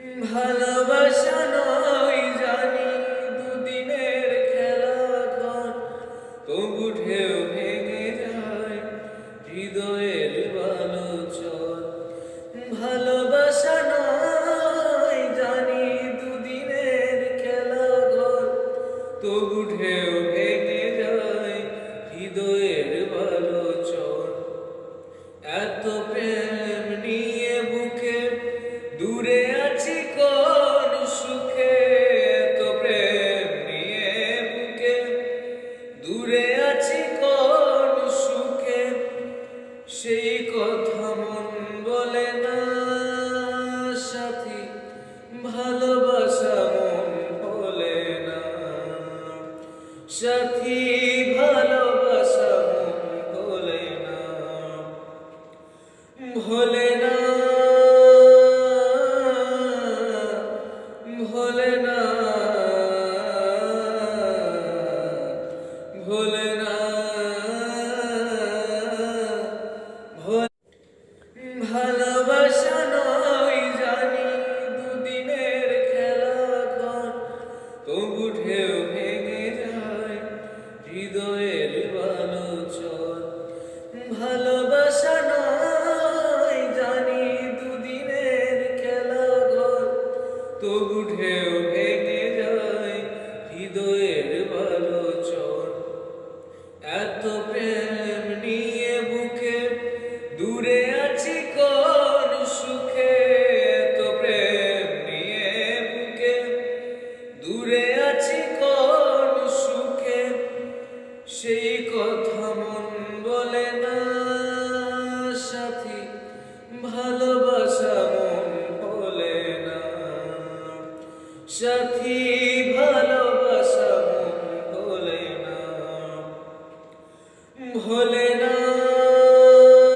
ভালোবাসা নয় জানি দুদিনের খেলাঘর, তবু ঢেউ ভেঙে যায় হৃদয়ের বালুচর। ভালোবাসা নয় জানি দুদিনের খেলাঘর, তবু ঢেউ ভেঙে যায় হৃদয়ের বালুচর। এত প্রেম নিয়ে বুকে দূরে আছি কোন সুখে, এত প্রেম নিয়ে বুকে দূরে আছি কোন সুখে, সেই কথা মন বলে না সাথী, ভালোবাসা মন ভোলে না সাথী, ভালোবাসা মন ভোলে না, ভোলে না, ভোলে না, ভোলে না, ভালোবাসা নয় জানি দুদিনের খেলাঘর, তবু ঢেউ ভেঙে যায় হৃদয়ের বালুচর। ভালোবাসা নয় জানি দুদিনের খেলাঘর, তবু ঢেউ ভেঙে যায় হৃদয়ের বালুচর। এত প্রেম নিয়ে বুকে দূরে আছি কোন সুখে, এত প্রেম নিয়ে বুকে দূরে আছি কোন সুখে, সেই কথা মন বলে না সাথী, ভালোবাসা মন ভোলে না সাথী, ভালোবাসা মন ভোলে না, ভোলে